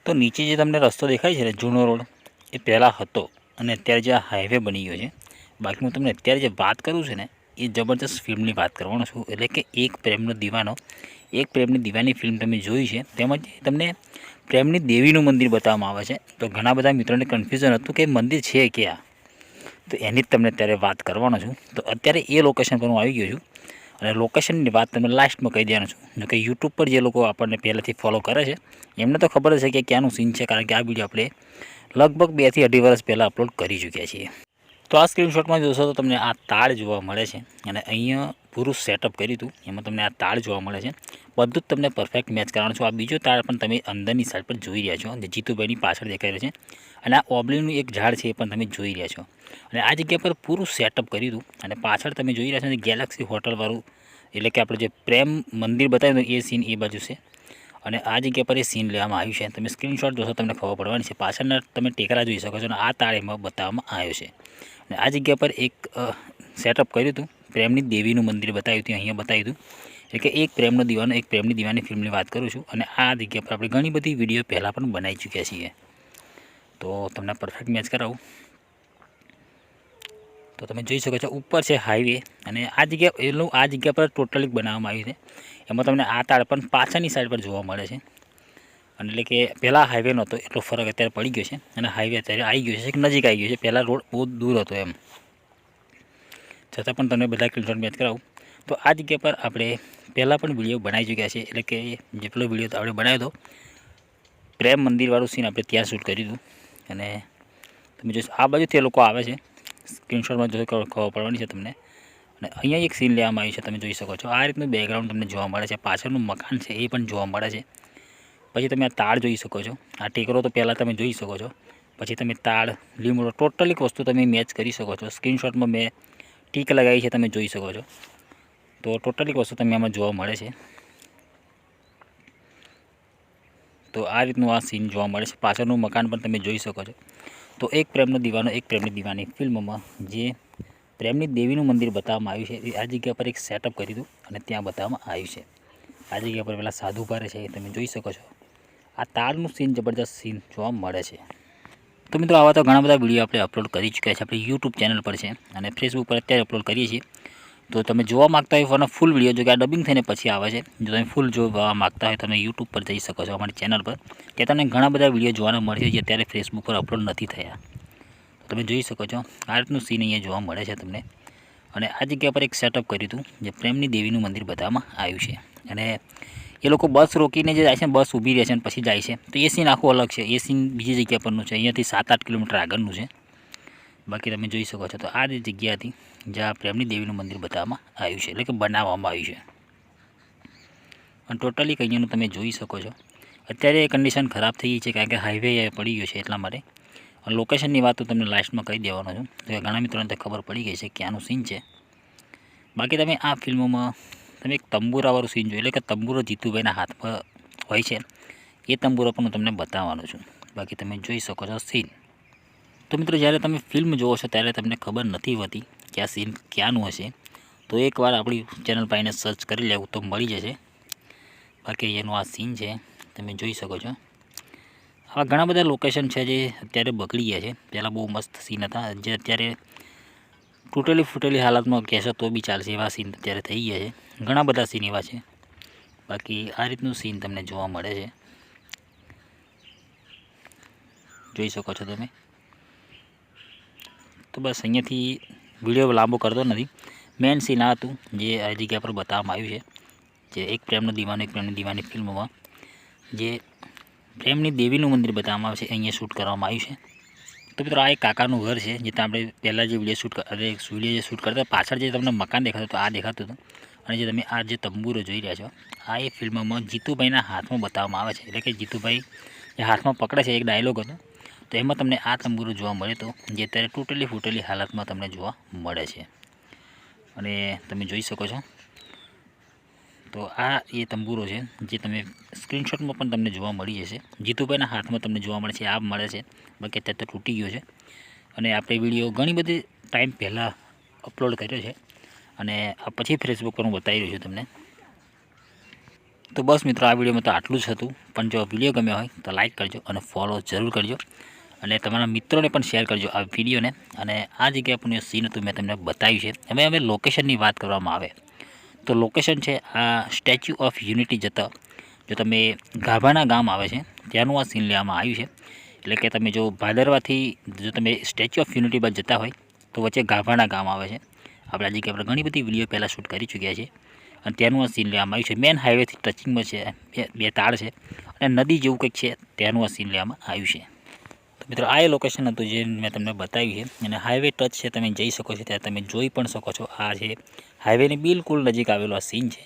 તો નીચે જે તમને રસ્તો દેખાય છે ને જૂનો રોડ એ પહેલાં હતો અને અત્યારે જે આ હાઈવે બની ગયો છે. બાકી હું તમને અત્યારે જે વાત કરું છું ને એ જબરદસ્ત ફિલ્મની વાત કરવાનો છું. એટલે કે એક પ્રેમનો દીવાનો, એક પ્રેમની દીવાની ફિલ્મ તમે જોઈ છે. તેમજ તમને પ્રેમની દેવીનું મંદિર બતાવવામાં આવે છે. તો ઘણા બધા મિત્રોને કન્ફ્યુઝન હતું કે મંદિર છે ક્યાં, તો એની જ તમને અત્યારે વાત કરવાનો છું. તો અત્યારે એ લોકેશન પર હું આવી ગયો છું અને લોકેશનની વાત તમને લાસ્ટમાં કહી દેવાનો છું. જો કે યુટ્યુબ પર જે લોકો આપણને પહેલાંથી ફોલો કરે છે એમને તો ખબર જ છે કે ક્યાંનું સીન છે, કારણ કે આ વિડીયો આપણે લગભગ 2 થી 2.5 વર્ષ પહેલાં અપલોડ કરી ચૂક્યા છીએ. તો આ સ્ક્રીનશોટમાં જોશો તો તમને આ તાળ જોવા મળે છે અને અહીંયા પૂરું સેટઅપ કર્યું હતું એમાં તમને આ તાળ જોવા મળે છે. બધું જ તમને પરફેક્ટ મેચ કરવાનું છું. આ બીજો તાળ પણ તમે અંદરની સાઈડ પર જોઈ રહ્યા છો, જે જીતુભાઈની પાછળ દેખાઈ રહ્યો છે. અને આ ઓબલીનું એક ઝાડ છે એ પણ તમે જોઈ રહ્યા છો. અને આ જગ્યા પર પૂરું સેટઅપ કર્યું હતું અને પાછળ તમે જોઈ રહ્યા છો ગેલેક્સી હોટલવાળું, એટલે કે આપણે જે પ્રેમ મંદિર બતાવ્યું એ સીન એ બાજુ છે. અને આ જગ્યા પર એ સીન લેવામાં આવ્યું છે. તમે સ્ક્રીનશોટ જોશો તમને ખબર પડવાની છે. પાછળના તમે ટેકરા જોઈ શકો છો અને આ તાળ એમાં બતાવવામાં આવ્યો છે. અને આ જગ્યા પર એક સેટઅપ કર્યું હતું, પ્રેમની દેવીનું મંદિર બતાવ્યું હતું, અહીંયા બતાવ્યું હતું. એટલે કે એક પ્રેમનો દીવાનો, એક પ્રેમની દીવાની ફિલ્મની વાત કરું છું. અને આ જગ્યા પર આપણે ઘણી બધી વિડીયો પહેલાં પણ બનાવી ચૂક્યા છીએ. તો તમને પરફેક્ટ મેચ કરાવું તો તમે જોઈ શકો છો ઉપર છે હાઈવે અને આ જગ્યા પર ટોટલી બનાવવામાં આવ્યું છે. એમાં તમને આ તાળ પણ પાછળની સાઈડ પર જોવા મળે છે. અને એટલે કે પહેલાં હાઈવે નહોતો એટલો ફરક અત્યારે પડી ગયો છે અને હાઈવે અત્યારે આવી ગયો છે, નજીક આવી ગયો છે. પહેલાં રોડ બહુ દૂર હતો એમ, છતાં પણ તમને બધા સ્ક્રીનશોટ મેચ કરાવું. તો આ જગ્યા પર આપણે પહેલાં પણ વિડીયો બનાવી ચૂક્યા છે. એટલે કે જેટલો વિડીયો આપણે બનાવ્યો હતો પ્રેમ મંદિરવાળું સીન આપણે ત્યાં શૂટ કર્યું હતું. અને તમે જોશો આ બાજુથી એ લોકો આવે છે, સ્ક્રીનશોટમાં જોઈ ખબર પડવાની છે તમને. અને અહીંયા એક સીન લેવામાં આવ્યું છે, તમે જોઈ શકો છો. આ રીતનું બેકગ્રાઉન્ડ તમને જોવા મળે છે. પાછળનું મકાન છે એ પણ જોવા મળે છે. પછી તમે આ તાળ જોઈ શકો છો. આ ટેકરો તો પહેલાં તમે જોઈ શકો છો. પછી તમે તાળ, લીમડો, ટોટલી વસ્તુ તમે મેચ કરી શકો છો. સ્ક્રીનશોટમાં મેં ટીક લગાવી છે, તમે જોઈ શકો છો. તો ટોટલી વસ્તુ તમે આમાં જોવા મળે છે. તો આ રીતનું આ સીન જોવા મળે છે. પાછળનું મકાન પણ તમે જોઈ શકો છો. તો એક પ્રેમનો દીવાનો, એક પ્રેમની દીવાની ફિલ્મમાં જે પ્રેમની દેવીનું મંદિર બતાવવામાં આવ્યું છે એ આ જગ્યા પર એક સેટઅપ કર્યું હતું અને ત્યાં બતાવવામાં આવ્યું છે. આ જગ્યા પર પેલા સાધુ ભારે છે એ તમે જોઈ શકો છો. આ તાળનું સીન જબરદસ્ત સીન જોવા મળે છે. તો મિત્રો આવા તો ઘણા બધા વિડીયો આપણે અપલોડ કરી ચૂક્યા છે. આપણી યુટ્યુબ ચેનલ પર છે અને ફેસબુક પર અત્યારે અપલોડ કરીએ છીએ. તો તમે જોવા માગતા હોય ફોનનો ફૂલ વિડીયો, જો કે આ ડબિંગ થઈને પછી આવે છે, જો તમે ફૂલ જોવા માગતા હોય તમે યુટ્યુબ પર જઈ શકો છો અમારી ચેનલ પર. ત્યાં તમને ઘણા બધા વિડીયો જોવાના મળશે જે અત્યારે ફેસબુક પર અપલોડ નથી થયા. તમે જોઈ શકો છો આ રીતનું સીન અહીંયા જોવા મળે છે તમને. અને આ જગ્યા પર એક સેટઅપ કર્યું હતું જે પ્રેમની દેવીનું મંદિર બતાવવામાં આવ્યું છે. અને એ લોકો બસ રોકીને જે જાય છે, બસ ઊભી રહે છે અને પછી જાય છે, તો એ સીન આખું અલગ છે. એ સીન બીજી જગ્યા પરનું છે, અહીંયાથી 7-8 કિલોમીટર આગળનું છે. બાકી તમે જોઈ શકો છો. તો આ જે જગ્યા હતી જ્યાં પ્રેમની દેવીનું મંદિર બતાવવામાં આવ્યું છે, એટલે કે બનાવવામાં આવ્યું છે. અને ટોટલી અહીંયાનું તમે જોઈ શકો છો. અત્યારે કન્ડિશન ખરાબ થઈ ગઈ છે કારણ કે હાઈવે પડી ગયો છે એટલા માટે. અને લોકેશનની વાત તો તમને લાસ્ટમાં કહી દેવાનો છું, તો ઘણા મિત્રોને તો ખબર પડી ગઈ છે કે આનું સીન છે. બાકી તમે આ ફિલ્મોમાં તમે એક તંબુરાવાળું સીન જોયું, એટલે કે તંબુરો જીતુભાઈના હાથમાં હોય છે એ તંબુરો પણ હું તમને બતાવવાનો છું. બાકી તમે જોઈ શકો છો સીન. તો મિત્રો જ્યારે તમે ફિલ્મ જોવો છો ત્યારે તમને ખબર નથી હોતી કે આ સીન ક્યાંનું હશે, તો એકવાર આપણી ચેનલ પર એને સર્ચ કરી લેવું તો મળી જશે. બાકી એનું આ સીન છે, તમે જોઈ શકો છો. આવા ઘણા બધા લોકેશન છે જે અત્યારે બગડી ગયા છે. પહેલાં બહુ મસ્ત સીન હતા જે અત્યારે તૂટેલી ફૂટેલી હાલતમાં કહેશો તો બી ચાલશે એવા સીન અત્યારે થઈ ગયા છે. ઘણા બધા સીન એવા છે. બાકી આ રીતનું સીન તમને જોવા મળે છે, જોઈ શકો છો તમે. તો બસ અહીંયાથી વિડીયો લાંબો કરતો નથી. મેઇન સીન આ હતું જે આ જગ્યા પર બતાવવામાં આવ્યું છે, જે એક પ્રેમનો દીવાનો, એક પ્રેમની દીવાની ફિલ્મમાં જે પ્રેમની દેવીનું મંદિર બતાવવામાં આવે છે અહીંયા શૂટ કરવામાં આવ્યું છે. તો મિત્રો આ એક કાકાનું ઘર છે જે આપણે પહેલાં જે વિડીયો જે શૂટ કરતા પાછળ જે તમને મકાન દેખાતું હતું આ દેખાતું હતું. અને જે તમે આ જે તંબુરો જોઈ રહ્યા છો આ એ ફિલ્મમાં જીતુભાઈના હાથમાં બતાવવામાં આવે છે. એટલે કે જીતુભાઈ જે હાથમાં પકડે છે એક ડાયલોગ હતો, તો એમાં તમને આ તંબુરો જોવા મળે તો જે અત્યારે તૂટેલી ફૂટેલી હાલતમાં તમને જોવા મળે છે. અને તમે જોઈ શકો છો. તો આ એ તંબુરો છે જે તમે સ્ક્રીનશોટમાં પણ તમને જોવા મળી જશે. જીતુભાઈના હાથમાં તમને જોવા મળે છે, આ મળે છે. બાકી અત્યારે તો તૂટી ગયો છે. અને આપણે વિડીયો ઘણી બધી ટાઈમ પહેલાં અપલોડ કર્યો છે અને આ પછી ફેસબુક પર હું બતાવી રહ્યો છું તમને. તો બસ મિત્રો, આ વિડીયોમાં તો આટલું જ હતું. પણ જો વિડીયો ગમ્યો હોય તો લાઇક કરજો અને ફોલો જરૂર કરજો, અને તમારા મિત્રોને પણ શેર કરજો આ વિડીયોને. અને આ જગ્યા પરનું સીન હતું મેં તમને બતાવ્યું છે. હવે લોકેશનની વાત કરવામાં આવે તો લોકેશન છે આ સ્ટેચ્યુ ઓફ યુનિટી જતા જો તમે ગાભાના ગામ આવે છે ત્યાંનું આ સીન લેવામાં આવ્યું છે. એટલે કે તમે જો ભાદરવાથી જો તમે સ્ટેચ્યુ ઓફ યુનિટી બાદ જતા હોય તો વચ્ચે ગાભાના ગામ આવે છે. આપણે આ જગ્યા પર ઘણી બધી વિડીયો પહેલાં શૂટ કરી ચૂક્યા છે, અને ત્યાંનું આ સીન લેવામાં આવ્યું છે. મેન હાઈવેથી ટચિંગમાં છે, બે તાળ છે અને નદી જેવું કંઈક છે, ત્યાંનું આ સીન લેવામાં આવ્યું છે. તો મિત્રો, આ એ લોકેશન હતું જે મેં તમને બતાવ્યું છે, અને હાઈવે ટચ છે, તમે જઈ શકો છો, ત્યાં તમે જોઈ પણ શકો છો. આ છે હાઈવેની બિલકુલ નજીક આવેલો આ સીન છે.